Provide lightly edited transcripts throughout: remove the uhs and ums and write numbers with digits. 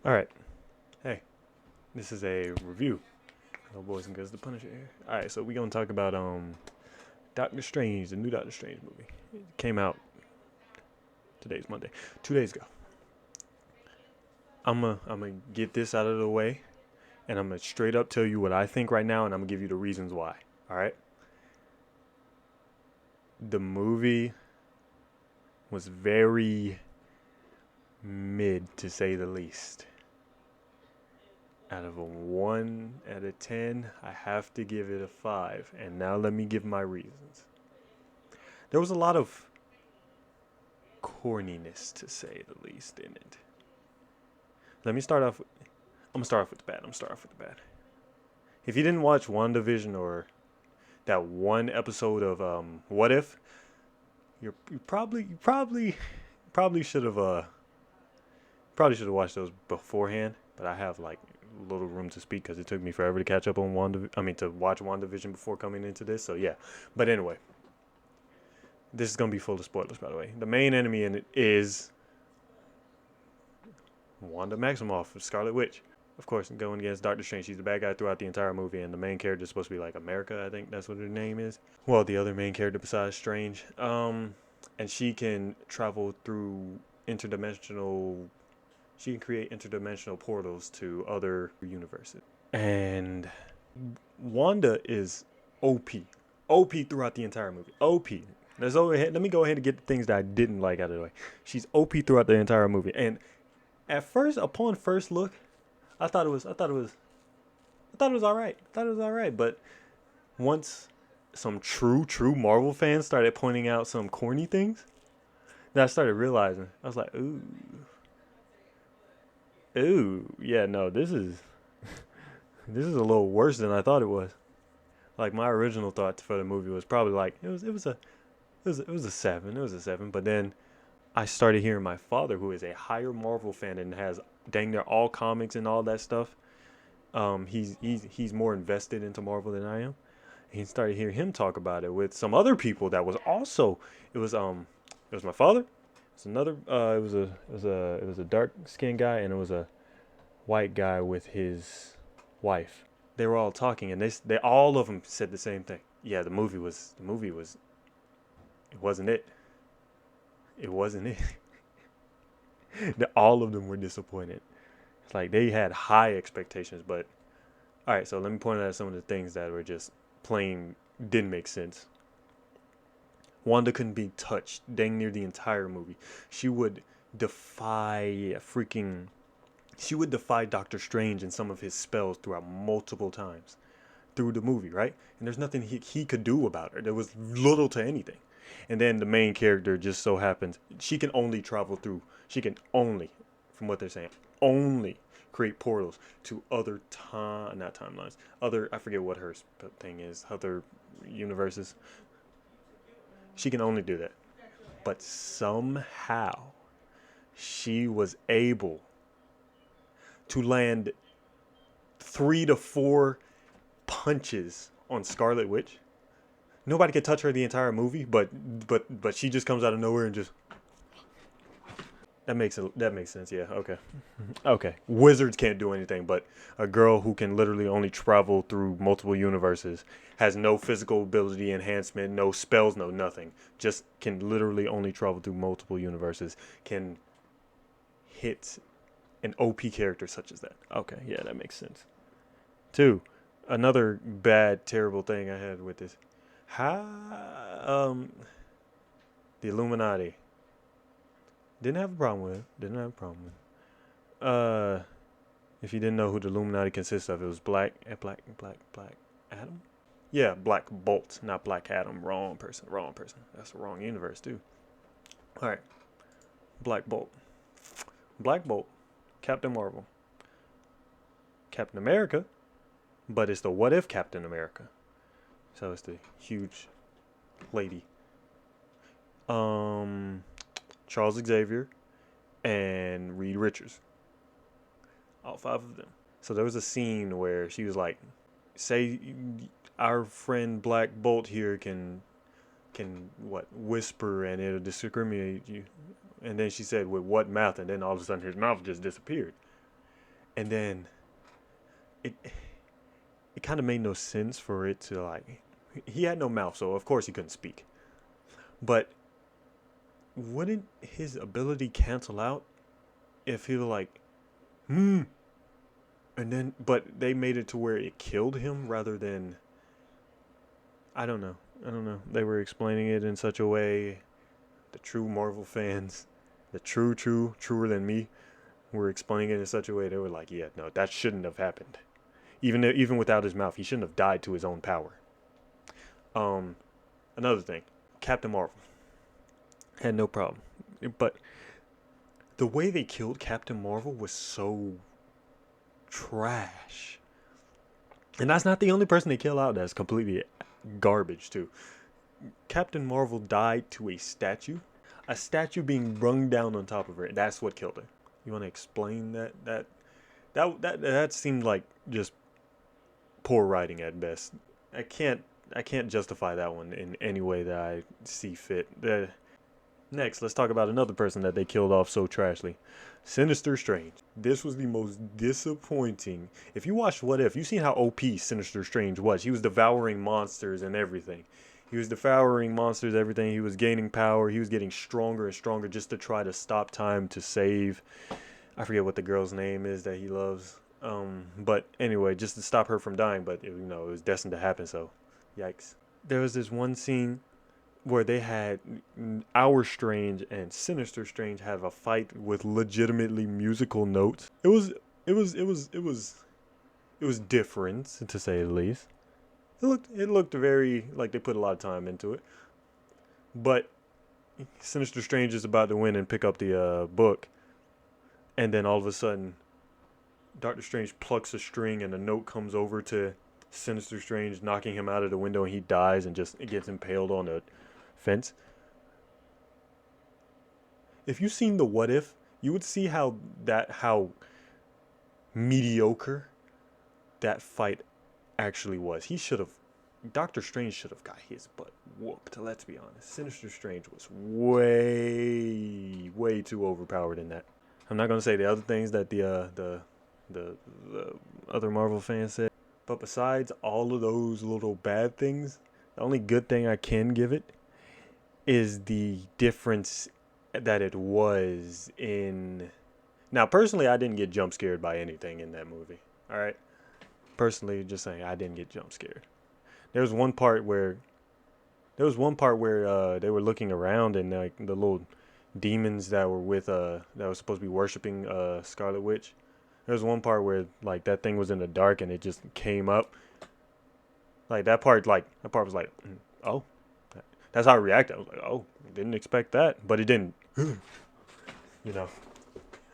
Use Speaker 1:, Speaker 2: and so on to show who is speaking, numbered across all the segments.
Speaker 1: All right. Hey, this is a review. No boys and girls, the Punisher here. All right, so we gonna talk about Doctor Strange, the new Doctor Strange movie. It came out. Today's Monday. 2 days ago. I'm gonna get this out of the way, and I'm gonna straight up tell you what I think right now, and I'm gonna give you the reasons why. All right. The movie was very mid, to say the least. Out of a 1 out of 10, I have to give it a 5. And now let me give my reasons. There was a lot of corniness, to say the least, in it. Let me start off. I'm gonna start off with the bad. If you didn't watch WandaVision or that one episode of What If, you probably should have watched those beforehand. But I have like little room to speak because it took me forever to catch up on to watch WandaVision before coming into this. So yeah. But anyway, this is gonna be full of spoilers, by the way. The main enemy in it is Wanda Maximoff, Scarlet Witch. Of course, going against Doctor Strange. She's the bad guy throughout the entire movie, and the main character is supposed to be like America, I think that's what her name is. Well, the other main character besides Strange. And she can travel through interdimensional. She can create interdimensional portals to other universes. And Wanda is OP. OP throughout the entire movie. OP. Let me go ahead and get the things that I didn't like out of the way. She's OP throughout the entire movie. And at first, upon first look, I thought it was all right. But once some true Marvel fans started pointing out some corny things, then I started realizing, I was like, yeah, no, this is this is a little worse than I thought it was. Like my original thought for the movie was probably like it was a 7. It was a 7, but then I started hearing my father, who is a higher Marvel fan and has dang near all comics and all that stuff. He's more invested into Marvel than I am. He started hearing him talk about it with some other people that was also it was my father. It's another it was a dark skinned guy, and it was a white guy with his wife. They were all talking, and they all of them said the same thing. Yeah, the movie was it wasn't it. It wasn't it. All of them were disappointed. It's like they had high expectations, but all right. So let me point out some of the things that were just plain didn't make sense. Wanda couldn't be touched dang near the entire movie. She would defy freaking. She would defy Doctor Strange and some of his spells throughout multiple times through the movie, right? And there's nothing he could do about her. There was little to anything. And then the main character just so happens she can only travel through. She can only, from what they're saying, only create portals to other not timelines, other, I forget what her thing is, other universes. She can only do that. But somehow she was able to land 3 to 4 punches on Scarlet Witch. Nobody could touch her the entire movie, but she just comes out of nowhere and just that makes sense. Yeah, okay. Okay. Wizards can't do anything, but a girl who can literally only travel through multiple universes, has no physical ability enhancement, no spells, no nothing. Just can literally only travel through multiple universes, can hit an OP character such as that. Okay, yeah, that makes sense. 2, another bad, terrible thing I had with this. How the Illuminati didn't have a problem with it. Didn't have a problem with it. If you didn't know who the Illuminati consists of, it was Black Adam. Yeah, Black Bolt, not Black Adam. Wrong person. That's the wrong universe too. All right, Black Bolt, Captain Marvel, Captain America, but it's the What If Captain America. So it's the huge lady. Charles Xavier and Reed Richards. All 5 of them. So there was a scene where she was like, say our friend Black Bolt here can whisper and it'll discriminate you. And then she said, with what mouth? And then all of a sudden his mouth just disappeared. And then it it kind of made no sense for it to like he had no mouth, so of course he couldn't speak. But wouldn't his ability cancel out if he was like, hmm, and then but they made it to where it killed him rather than I don't know. I don't know. They were explaining it in such a way the true Marvel fans, the truer than me, were explaining it in such a way they were like, yeah, no, that shouldn't have happened. Even without his mouth, he shouldn't have died to his own power. Um, Another thing, Captain Marvel had no problem, but the way they killed Captain Marvel was so trash. And that's not the only person they kill out that's completely garbage too. Captain Marvel died to a statue being rung down on top of her. That's what killed her. You want to explain that? That seemed like just poor writing at best. I can't justify that one in any way that I see fit. Next, let's talk about another person that they killed off so trashly. Sinister Strange. This was the most disappointing. If you watched What If, you've seen how OP Sinister Strange was. He was devouring monsters and everything. He was devouring monsters, everything. He was gaining power. He was getting stronger and stronger just to try to stop time to save. I forget what the girl's name is that he loves. But anyway, just to stop her from dying. But it was destined to happen. So, yikes. There was this one scene where they had our Strange and Sinister Strange have a fight with legitimately musical notes. It was different to say the least. It looked very like they put a lot of time into it. But Sinister Strange is about to win and pick up the book, and then all of a sudden, Doctor Strange plucks a string and a note comes over to Sinister Strange, knocking him out of the window, and he dies and just gets impaled on a fence. If you've seen the What If, you would see how mediocre that fight actually was. Doctor Strange should have got his butt whooped, let's be honest. Sinister Strange was way too overpowered in that. I'm not going to say the other things that the other Marvel fans said, but besides all of those little bad things, the only good thing I can give it is the difference that it was in. Now, personally, I didn't get jump scared by anything in that movie. All right, personally, just saying, I didn't get jump scared. There was one part where they were looking around and like the little demons that were with that was supposed to be worshiping Scarlet Witch. There was one part where like that thing was in the dark and it just came up. That part was like, oh, that's how I reacted. I was like, oh, didn't expect that, but it didn't. I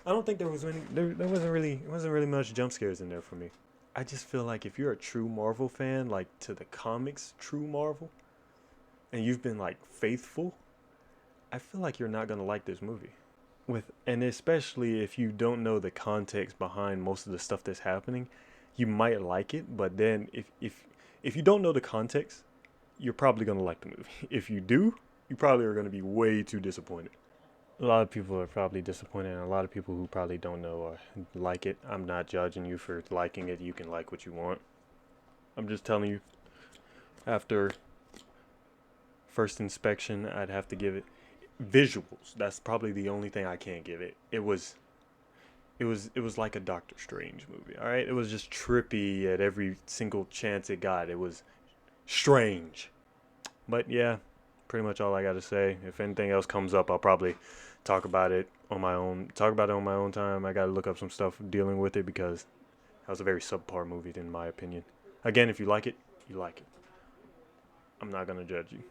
Speaker 1: don't think there wasn't really much jump scares in there for me. I just feel like if you're a true Marvel fan, like to the comics, true Marvel, and you've been like faithful, I feel like you're not gonna like this movie. And especially if you don't know the context behind most of the stuff that's happening, you might like it. But then if you don't know the context, you're probably gonna like the movie. If you do, you probably are gonna be way too disappointed. A lot of people are probably disappointed, and a lot of people who probably don't know or like it. I'm not judging you for liking it. You can like what you want. I'm just telling you, after first inspection, I'd have to give it visuals. That's probably the only thing I can't give it. It was like a Doctor Strange movie. All right, it was just trippy at every single chance it got. It was strange. But yeah, pretty much all I got to say. If anything else comes up, I'll probably talk about it on my own time. I got to look up some stuff dealing with it because that was a very subpar movie in my opinion. Again, if you like it, you like it. I'm not going to judge you.